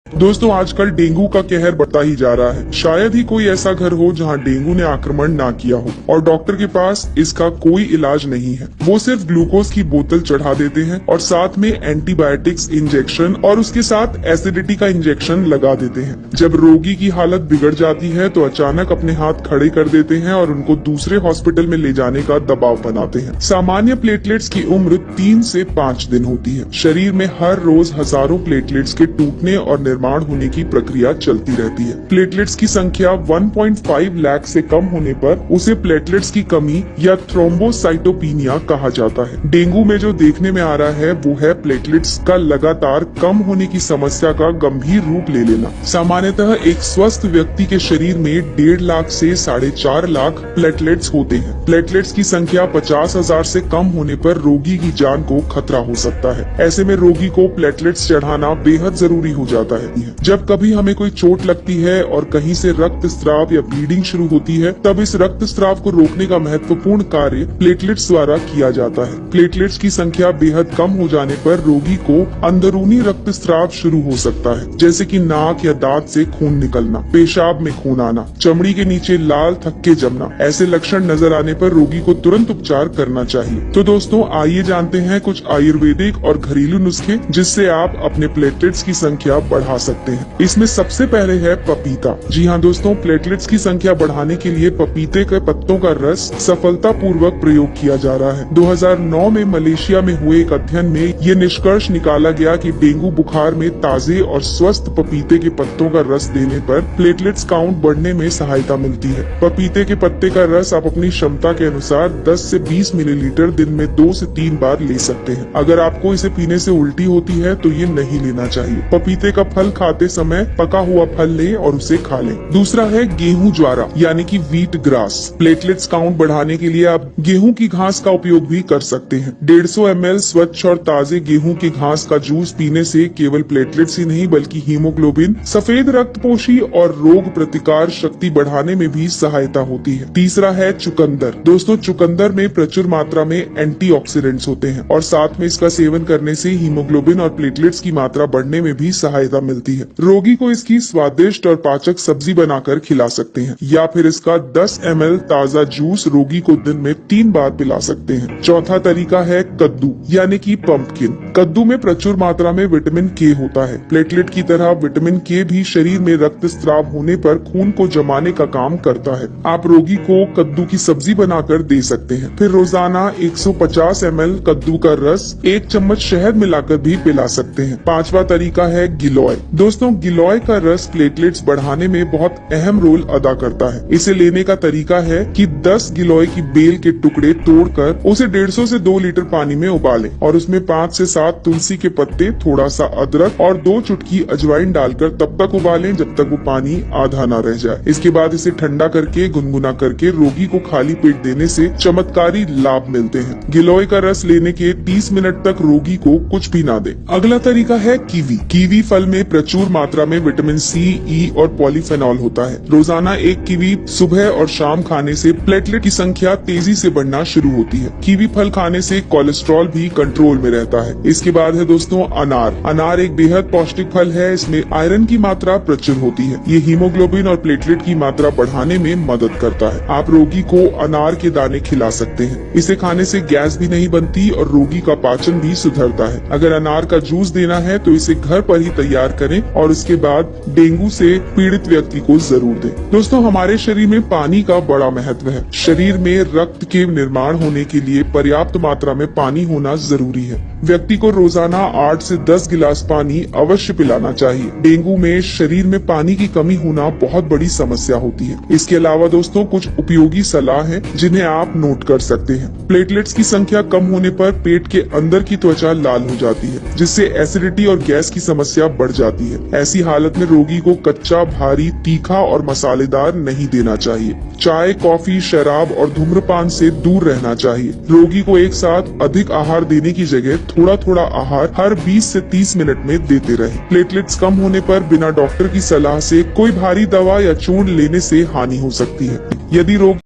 दोस्तों आजकल डेंगू का कहर बढ़ता ही जा रहा है। शायद ही कोई ऐसा घर हो जहां डेंगू ने आक्रमण ना किया हो और डॉक्टर के पास इसका कोई इलाज नहीं है। वो सिर्फ ग्लूकोज की बोतल चढ़ा देते हैं और साथ में एंटीबायोटिक्स इंजेक्शन और उसके साथ एसिडिटी का इंजेक्शन लगा देते हैं। जब रोगी की हालत बिगड़ जाती है तो अचानक अपने हाथ खड़े कर देते हैं और उनको दूसरे हॉस्पिटल में ले जाने का दबाव बनाते हैं। सामान्य प्लेटलेट्स की उम्र 3 से 5 दिन होती है। शरीर में हर रोज हजारों प्लेटलेट्स के टूटने और निर्माण होने की प्रक्रिया चलती रहती है। प्लेटलेट्स की संख्या 1.5 लाख से कम होने पर उसे प्लेटलेट्स की कमी या थ्रोम्बोसाइटोपिनिया कहा जाता है। डेंगू में जो देखने में आ रहा है वो है प्लेटलेट्स का लगातार कम होने की समस्या का गंभीर रूप ले लेना। सामान्यतः एक स्वस्थ व्यक्ति के शरीर में 1.5 लाख से 4.5 लाख प्लेटलेट्स होते हैं। प्लेटलेट्स की संख्या 50,000 से कम होने पर रोगी की जान को खतरा हो सकता है। ऐसे में रोगी को प्लेटलेट्स चढ़ाना बेहद जरूरी हो जाता है। जब कभी हमें कोई चोट लगती है और कहीं से रक्त स्राव या ब्लीडिंग शुरू होती है, तब इस रक्त स्राव को रोकने का महत्वपूर्ण कार्य प्लेटलेट्स द्वारा किया जाता है। प्लेटलेट्स की संख्या बेहद कम हो जाने पर रोगी को अंदरूनी रक्त स्राव शुरू हो सकता है, जैसे कि नाक या दांत से खून निकलना, पेशाब में खून आना, चमड़ी के नीचे लाल थक्के जमना। ऐसे लक्षण नजर आने पर रोगी को तुरंत उपचार करना चाहिए। तो दोस्तों आइए जानते हैं कुछ आयुर्वेदिक और घरेलू नुस्खे जिससे आप अपने प्लेटलेट्स की संख्या बढ़ा सकते हैं। इसमें सबसे पहले है पपीता। जी हाँ दोस्तों, प्लेटलेट्स की संख्या बढ़ाने के लिए पपीते के पत्तों का रस सफलतापूर्वक प्रयोग किया जा रहा है। 2009 में मलेशिया में हुए एक अध्ययन में ये निष्कर्ष निकाला गया कि डेंगू बुखार में ताजे और स्वस्थ पपीते के पत्तों का रस देने पर प्लेटलेट्स काउंट बढ़ने में सहायता मिलती है। पपीते के पत्ते का रस आप अपनी क्षमता के अनुसार 10 से 20 मिलीलीटर दिन में 2 से 3 बार ले सकते हैं। अगर आपको इसे पीने से उल्टी होती है तो ये नहीं लेना चाहिए। पपीते का फल खाते समय पका हुआ फल लें और उसे खा लें। दूसरा है गेहूं ज्वारा यानी कि व्हीट ग्रास। प्लेटलेट्स काउंट बढ़ाने के लिए आप गेहूं की घास का उपयोग भी कर सकते हैं। 150 ml स्वच्छ और ताजे गेहूं की घास का जूस पीने से केवल प्लेटलेट्स ही नहीं बल्कि हीमोग्लोबिन, सफेद रक्तपोशी और रोग प्रतिकार शक्ति बढ़ाने में भी सहायता होती है। तीसरा है चुकंदर। दोस्तों चुकंदर में प्रचुर मात्रा में एंटीऑक्सीडेंट्स होते हैं और साथ में इसका सेवन करने से हीमोग्लोबिन और प्लेटलेट्स की मात्रा बढ़ने में भी सहायता मिलती है। रोगी को इसकी स्वादिष्ट और पाचक सब्जी बनाकर खिला सकते हैं या फिर इसका 10 ml ताजा जूस रोगी को दिन में 3 बार पिला सकते हैं। चौथा तरीका है कद्दू यानी कि पंपकिन। कद्दू में प्रचुर मात्रा में विटामिन के होता है। प्लेटलेट की तरह विटामिन के भी शरीर में रक्त स्राव होने पर खून को जमाने का काम करता है। आप रोगी को कद्दू की सब्जी बनाकर दे सकते हैं। फिर रोजाना 150 ml कद्दू का रस 1 चम्मच शहद मिलाकर भी पिला सकते हैं। पांचवा तरीका है गिलोय। दोस्तों गिलोय का रस प्लेटलेट्स बढ़ाने में बहुत अहम रोल अदा करता है। इसे लेने का तरीका है कि 10 गिलोय की बेल के टुकड़े तोड़कर उसे 150 से 2 लीटर पानी में उबालें और उसमें 5 से 7 तुलसी के पत्ते, थोड़ा सा अदरक और 2 चुटकी अजवाइन डालकर तब तक उबालें जब तक वो पानी आधा ना रह जाए। इसके बाद इसे ठंडा करके गुनगुना करके रोगी को खाली पेट देने से चमत्कारी लाभ मिलते हैं। गिलोय का रस लेने के 30 मिनट तक रोगी को कुछ भी ना दे। अगला तरीका है कीवी। कीवी फल में प्रचुर मात्रा में विटामिन सी, ई और पॉलीफेनॉल होता है। रोजाना एक कीवी सुबह और शाम खाने से प्लेटलेट की संख्या तेजी से बढ़ना शुरू होती है। कीवी फल खाने से कोलेस्ट्रॉल भी कंट्रोल में रहता है। इसके बाद है दोस्तों अनार। अनार एक बेहद पौष्टिक फल है। इसमें आयरन की मात्रा प्रचुर होती है। ये हीमोग्लोबिन और प्लेटलेट की मात्रा बढ़ाने में मदद करता है। आप रोगी को अनार के दाने खिला सकते हैं। इसे खाने से गैस भी नहीं बनती और रोगी का पाचन भी सुधरता है। अगर अनार का जूस देना है तो इसे घर पर ही तैयार करें और उसके बाद डेंगू से पीड़ित व्यक्ति को जरूर दें। दोस्तों हमारे शरीर में पानी का बड़ा महत्व है। शरीर में रक्त के निर्माण होने के लिए पर्याप्त मात्रा में पानी होना जरूरी है। व्यक्ति को रोजाना 8 से 10 गिलास पानी अवश्य पिलाना चाहिए। डेंगू में शरीर में पानी की कमी होना बहुत बड़ी समस्या होती है। इसके अलावा दोस्तों कुछ उपयोगी सलाह है जिन्हें आप नोट कर सकते हैं। प्लेटलेट्स की संख्या कम होने पर पेट के अंदर की त्वचा लाल हो जाती है, जिससे एसिडिटी और गैस की समस्या बढ़ जाती है। ऐसी हालत में रोगी को कच्चा, भारी, तीखा और मसालेदार नहीं देना चाहिए। चाय, कॉफी, शराब और धूम्रपान से दूर रहना चाहिए। रोगी को एक साथ अधिक आहार देने की जगह थोड़ा थोड़ा आहार हर 20 से 30 मिनट में देते रहे। प्लेटलेट्स कम होने पर बिना डॉक्टर की सलाह से कोई भारी दवा या चूर्ण लेने से हानि हो सकती है। यदि रोगी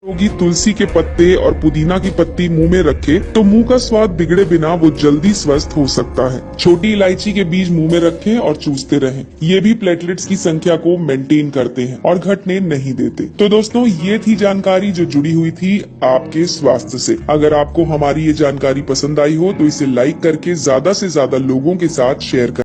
रोगी तुलसी के पत्ते और पुदीना की पत्ती मुंह में रखे तो मुंह का स्वाद बिगड़े बिना वो जल्दी स्वस्थ हो सकता है। छोटी इलायची के बीज मुंह में रखें और चूसते रहें। ये भी प्लेटलेट्स की संख्या को मेंटेन करते हैं और घटने नहीं देते। तो दोस्तों, ये थी जानकारी जो जुड़ी हुई थी आपके स्वास्थ्य से। अगर आपको हमारी ये जानकारी पसंद आई हो तो इसे लाइक करके ज्यादा से ज्यादा लोगों के साथ शेयर करें।